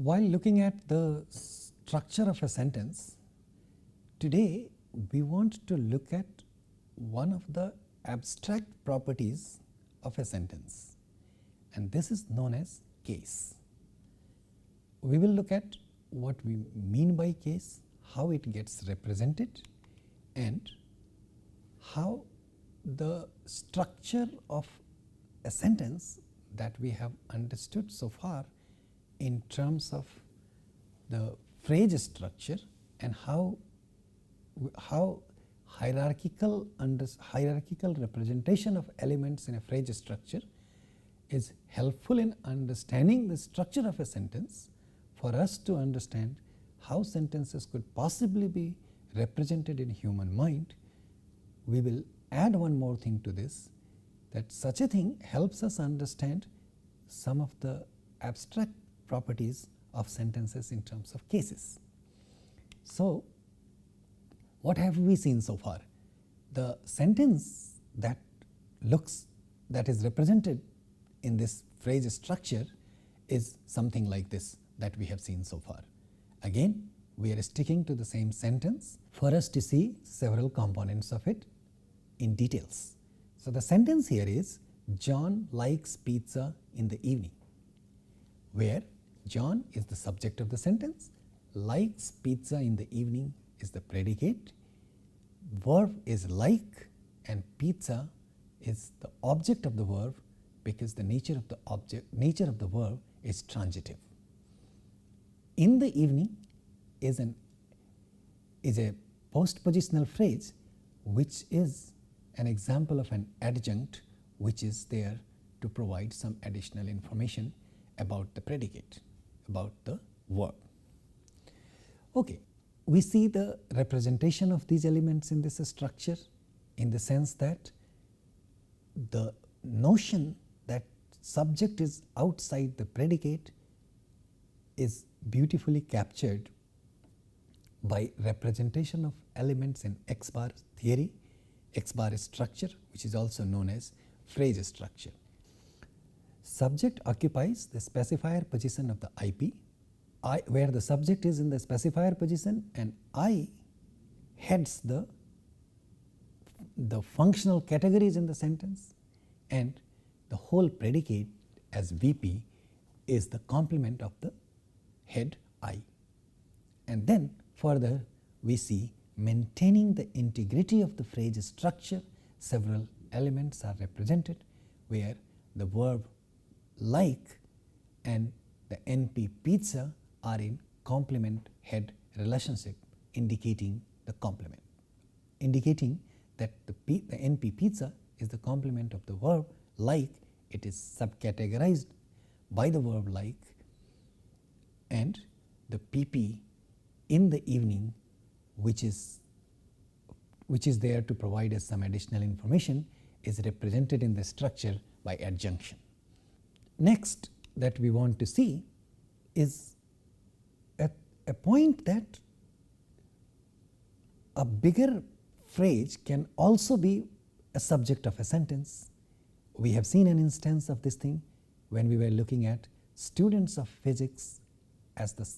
While looking at the structure of a sentence, today we want to look at one of the abstract properties of a sentence, and this is known as case. We will look at what we mean by case, how it gets represented, and how the structure of a sentence that we have understood so far in terms of the phrase structure and how hierarchical representation of elements in a phrase structure is helpful in understanding the structure of a sentence for us to understand how sentences could possibly be represented in human mind. We will add one more thing to this, that such a thing helps us understand some of the abstract properties of sentences in terms of cases. So, what have we seen so far? The sentence that is represented in this phrase structure is something like this that we have seen so far. Again, we are sticking to the same sentence for us to see several components of it in details. So, the sentence here is John likes pizza in the evening, where John is the subject of the sentence, likes pizza in the evening is the predicate, verb is like, and pizza is the object of the verb because the nature of the verb is transitive. In the evening is a postpositional phrase which is an example of an adjunct which is there to provide some additional information about the predicate, about the verb. Okay. We see the representation of these elements in this structure in the sense that the notion that subject is outside the predicate is beautifully captured by representation of elements in X bar theory, X bar structure, which is also known as phrase structure. Subject occupies the specifier position of the IP, where the subject is in the specifier position and I heads the functional categories in the sentence, and the whole predicate as VP is the complement of the head I. And then further we see maintaining the integrity of the phrase structure, several elements are represented where the verb like and the NP pizza are in complement head relationship, indicating the complement, indicating that the NP pizza is the complement of the verb like. It is subcategorized by the verb like, and the PP in the evening which is there to provide us some additional information is represented in the structure by adjunction. Next that we want to see is a point that a bigger phrase can also be a subject of a sentence. We have seen an instance of this thing when we were looking at students of physics as the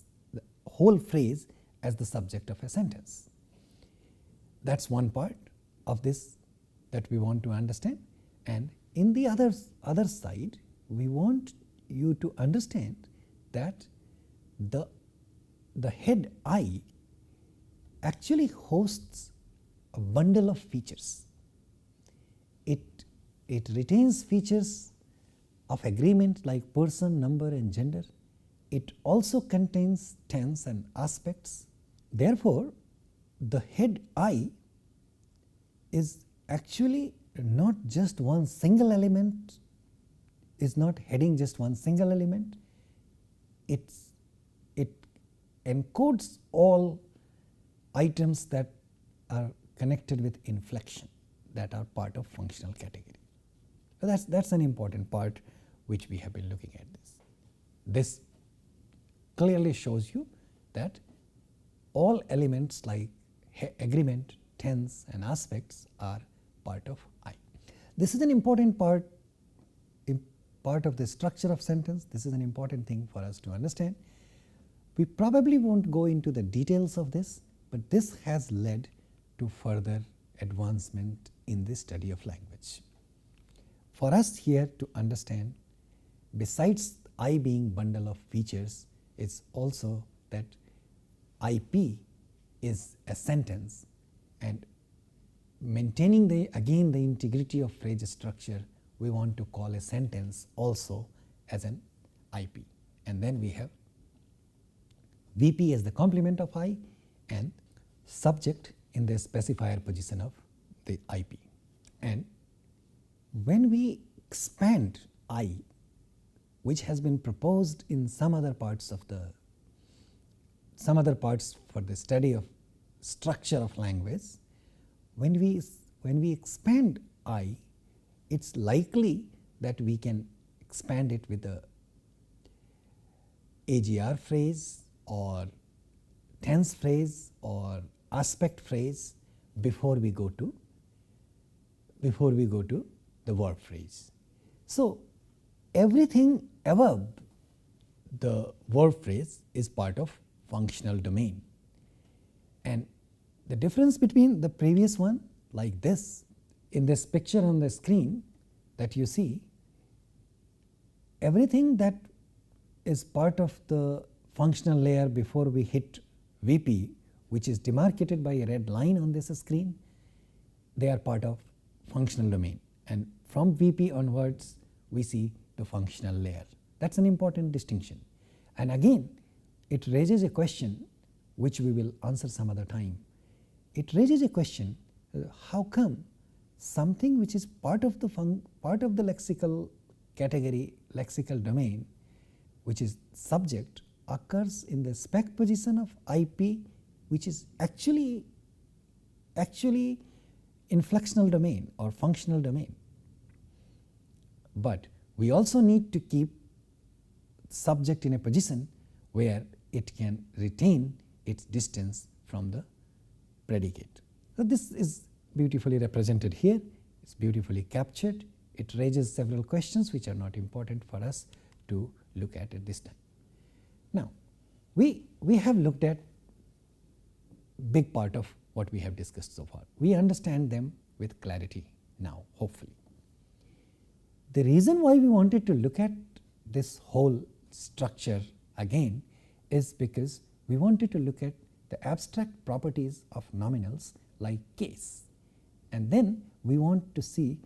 whole phrase as the subject of a sentence. That is one part of this that we want to understand, and in the other side we want you to understand that the head I actually hosts a bundle of features. It retains features of agreement like person, number and gender. It also contains tense and aspects. Therefore, the head I is actually not just one single element, is not heading just one single element. It encodes all items that are connected with inflection that are part of functional category. So that's an important part which we have been looking at this. This clearly shows you that all elements like agreement, tense and aspects are part of I. This is an important part of the structure of sentence. This is an important thing for us to understand. We probably won't go into the details of this, but this has led to further advancement in the study of language. For us here to understand, besides I being bundle of features, it's also that IP is a sentence, and maintaining the integrity of phrase structure, we want to call a sentence also as an IP. And then we have VP as the complement of I and subject in the specifier position of the IP. And when we expand I, which has been proposed in some other parts for the study of structure of language, when we expand I, it's likely that we can expand it with a AGR phrase or tense phrase or aspect phrase before we go to the verb phrase. So everything above the verb phrase is part of functional domain, and the difference between the previous one, like this, in this picture on the screen that you see, everything that is part of the functional layer before we hit VP, which is demarcated by a red line on this screen, they are part of functional domain, and from VP onwards we see the functional layer. That's an important distinction, and again it raises a question which we will answer some other time. It raises a question, how come something which is part of the lexical category, lexical domain, which is subject, occurs in the spec position of IP, which is actually inflectional domain or functional domain. But we also need to keep subject in a position where it can retain its distance from the predicate. So this is beautifully represented here, it's beautifully captured. It raises several questions which are not important for us to look at this time. Now we have looked at big part of what we have discussed so far. We understand them with clarity now, hopefully. The reason why we wanted to look at this whole structure again is because we wanted to look at the abstract properties of nominals like case, and then we want to see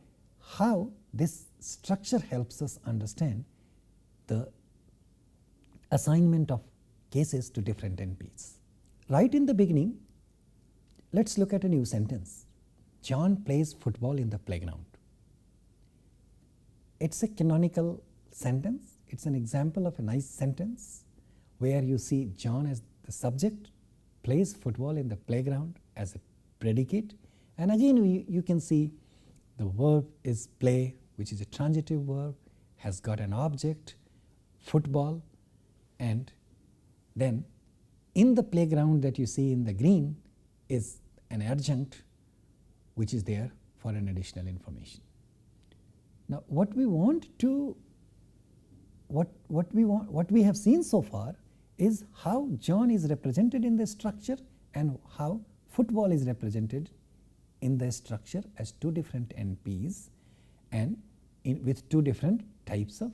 how this structure helps us understand the assignment of cases to different NPs. Right in the beginning, let's look at a new sentence. John plays football in the playground. It's a canonical sentence. It's an example of a nice sentence where you see John as the subject, plays football in the playground as a predicate, and again you can see the verb is play, which is a transitive verb, has got an object, football, and then in the playground that you see in the green is an adjunct which is there for an additional information. Now what we have seen so far is how John is represented in the structure and how football is represented in the structure as two different NPs and with two different types of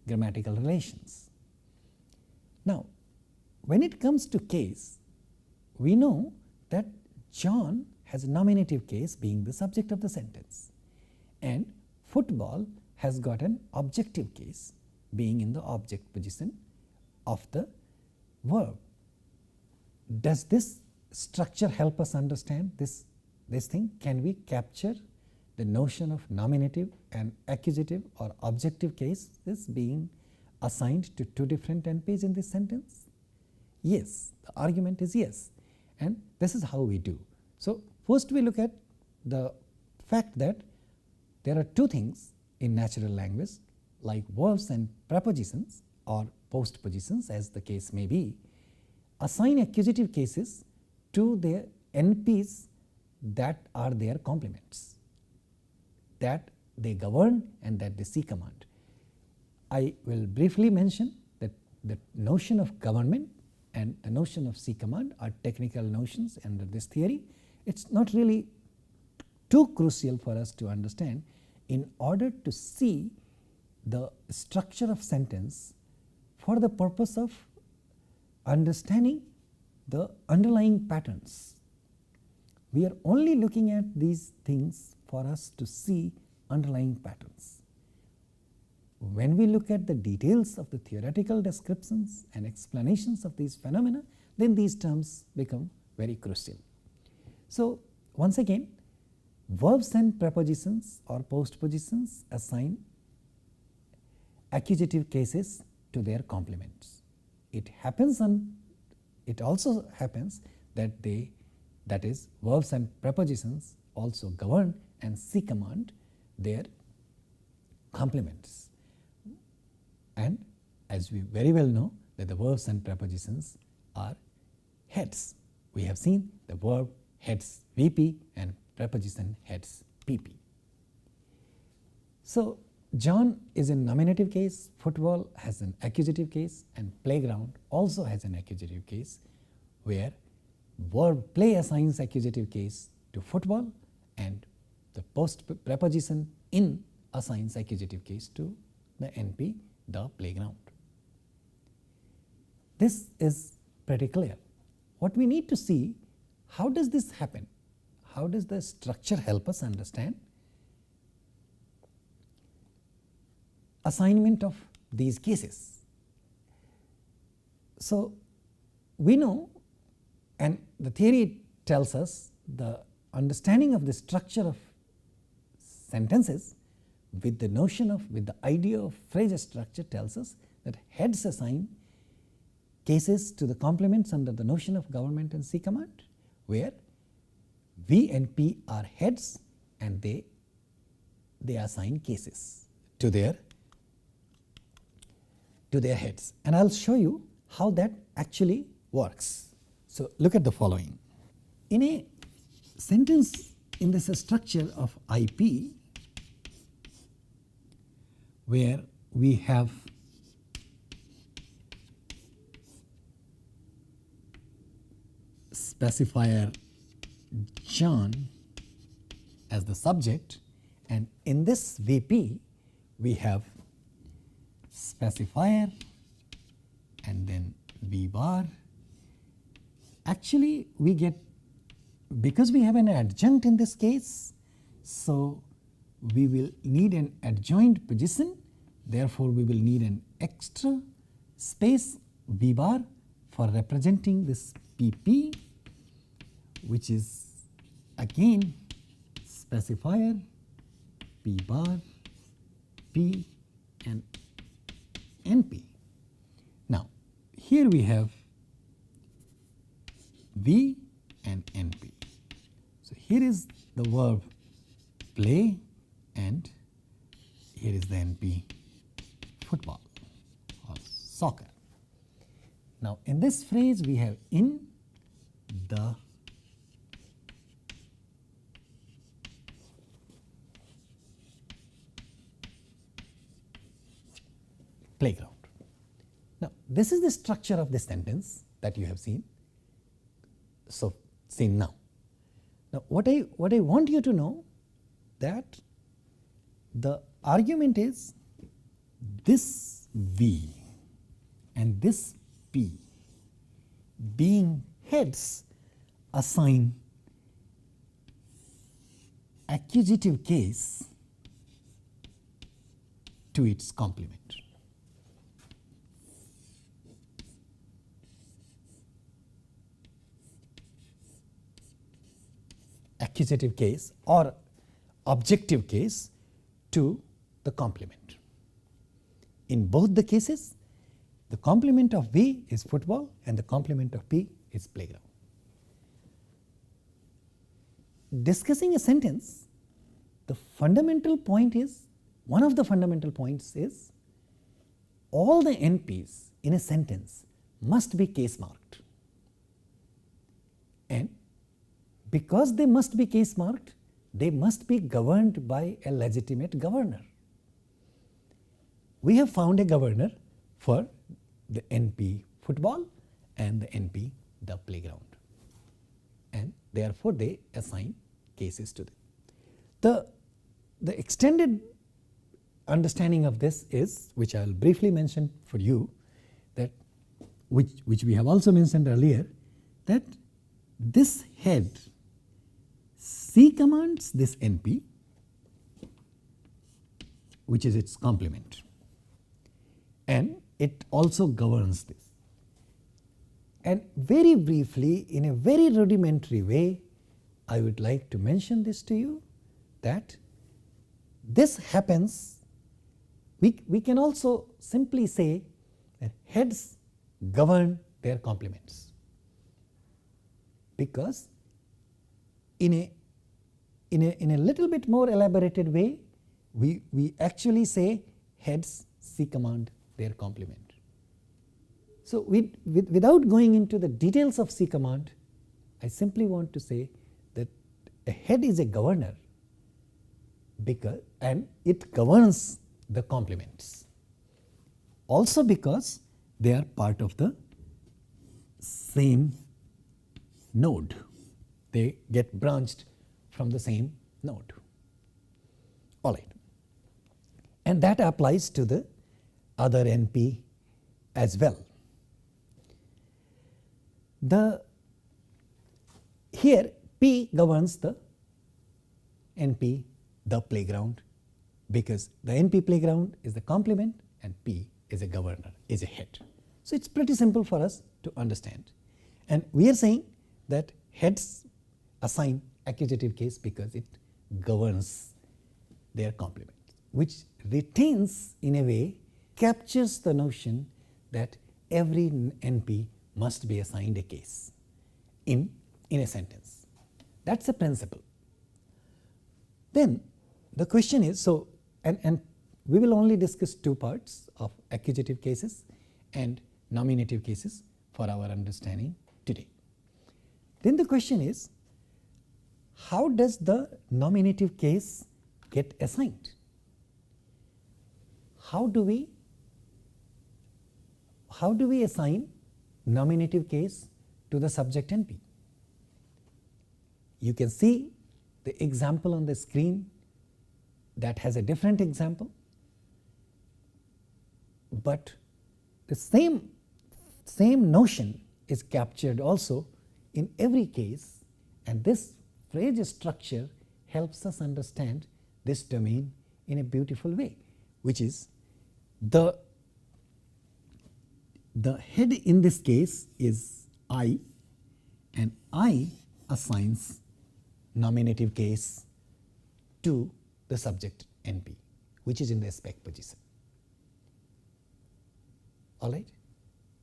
grammatical relations. Now when it comes to case, we know that John has a nominative case being the subject of the sentence, and football has got an objective case being in the object position of the verb. Does this structure help us understand this thing? Can we capture the notion of nominative and accusative or objective cases being assigned to two different NPs in this sentence? Yes, the argument is yes, and this is how we do. So first we look at the fact that there are two things in natural language like verbs and prepositions or postpositions as the case may be, assign accusative cases to their NPs that are their complements, that they govern and that they see command. I will briefly mention that the notion of government and the notion of C command are technical notions under this theory. It's not really too crucial for us to understand in order to see the structure of sentence for the purpose of understanding the underlying patterns. We are only looking at these things for us to see underlying patterns. When we look at the details of the theoretical descriptions and explanations of these phenomena, then these terms become very crucial. So, once again, verbs and prepositions or postpositions assign accusative cases to their complements. It also happens that is verbs and prepositions also govern and C command their complements. And as we very well know that the verbs and prepositions are heads. We have seen the verb heads VP and preposition heads PP. So, John is a nominative case, football has an accusative case, and playground also has an accusative case, where verb play assigns accusative case to football and the post preposition in assigns accusative case to the NP, the playground. This is pretty clear. What we need to see, how does this happen? How does the structure help us understand assignment of these cases? So, we know, and the theory tells us, the understanding of the structure of sentences with the idea of phrase structure tells us that heads assign cases to the complements under the notion of government and C command, where V and P are heads and they assign cases to their heads. And I will show you how that actually works. So, look at the following. In a sentence in this structure of IP, where we have specifier John as the subject, and in this VP we have specifier and then V bar. Actually, we get, because we have an adjunct in this case, so we will need an adjoint position, therefore we will need an extra space V bar for representing this PP, which is again specifier P bar, P and NP. Now, here we have V and NP. So, here is the verb play and here is the NP football or soccer. Now, in this phrase we have in the playground. Now, this is the structure of the sentence that you have seen. So, seen now. Now, what I want you to know, that the argument is this V and this P being heads assign accusative case to its complement. Accusative case or objective case to the complement. In both the cases, the complement of V is football and the complement of P is playground. Discussing a sentence, the fundamental point is, one of the fundamental points is, all the NPs in a sentence must be case marked, and because they must be case marked, they must be governed by a legitimate governor. We have found a governor for the NP football and the NP the playground, and therefore they assign cases to them. The extended understanding of this is, which I will briefly mention for you, that which we have also mentioned earlier, that this head C commands this NP, which is its complement, and it also governs this. And very briefly, in a very rudimentary way, I would like to mention this to you, that this happens, we can also simply say that heads govern their complements, because in a little bit more elaborated way, we actually say heads C command their complement. So without going into the details of C command, I simply want to say that a head is a governor, because and it governs the complements, also because they are part of the same node. They get branched from the same node. All right. And that applies to the other NP as well. Here P governs the NP, the playground, because the NP playground is the complement and P is a governor, is a head. So it's pretty simple for us to understand. And we are saying that heads assign accusative case because it governs their complement, which retains, in a way, captures the notion that every NP must be assigned a case in a sentence. That's a principle. Then the question is, so and we will only discuss two parts of accusative cases and nominative cases for our understanding today. Then the question is, how does the nominative case get assigned? How do we assign nominative case to the subject NP? You can see the example on the screen that has a different example, but the same notion is captured also in every case, and this phrase structure helps us understand this domain in a beautiful way, which is the head in this case is I, and I assigns nominative case to the subject NP, which is in the spec position. All right.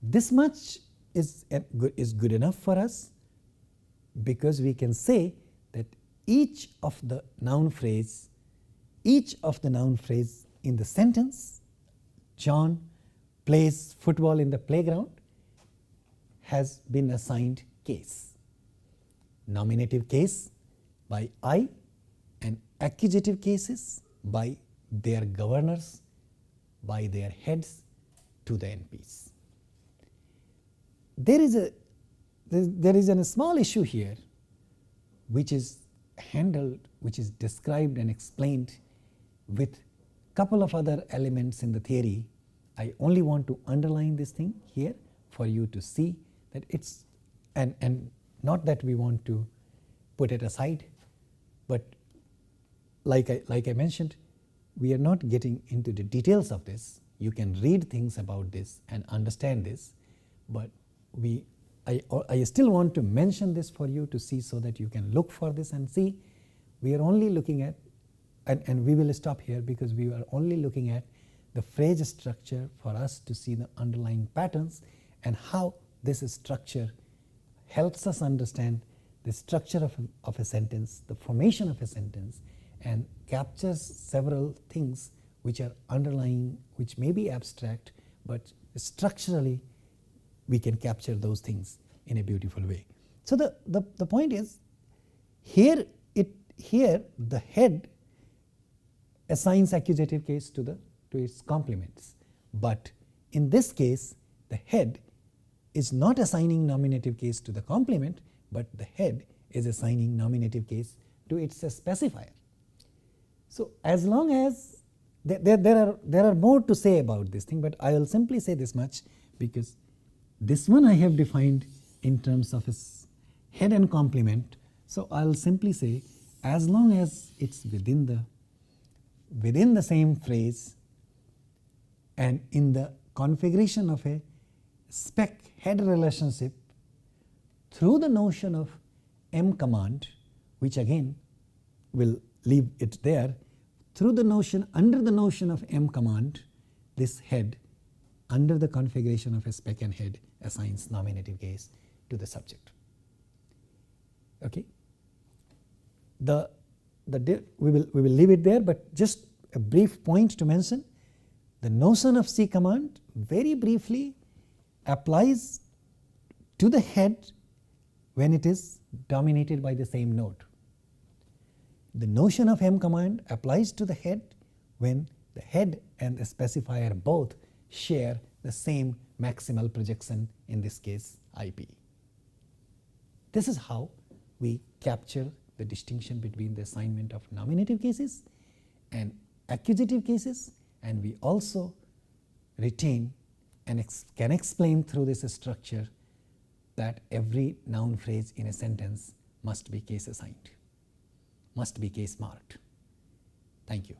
This much is good enough for us, because we can say that each of the noun phrase in the sentence, John plays football in the playground, has been assigned case. Nominative case by I, and accusative cases by their governors, by their heads to the NPs. There is a small issue here which is handled, which is described and explained with couple of other elements in the theory. I only want to underline this thing here for you to see that it's, and not that we want to put it aside, but like I mentioned, we are not getting into the details of this. You can read things about this and understand this, but I still want to mention this for you to see, so that you can look for this and see. We are only looking at, and we will stop here, because we are only looking at the phrase structure for us to see the underlying patterns and how this structure helps us understand the structure of a sentence, the formation of a sentence, and captures several things which are underlying, which may be abstract, but structurally we can capture those things in a beautiful way. So the point is, here the head assigns accusative case to its complements, but in this case the head is not assigning nominative case to the complement, but the head is assigning nominative case to its specifier. So as long as there are more to say about this thing, but I will simply say this much, because this one I have defined in terms of its head and complement. So I will simply say, as long as it's within the same phrase and in the configuration of a spec head relationship through the notion of M command, which again will leave it there, through the notion, under the notion of M command, this head under the configuration of a spec and head assigns nominative case to the subject. Okay. We will leave it there, but just a brief point to mention, the notion of C command very briefly applies to the head when it is dominated by the same node. The notion of M command applies to the head when the head and the specifier both share the same maximal projection, in this case IP. This is how we capture the distinction between the assignment of nominative cases and accusative cases, and we also retain and can explain through this structure that every noun phrase in a sentence must be case assigned, must be case marked. Thank you.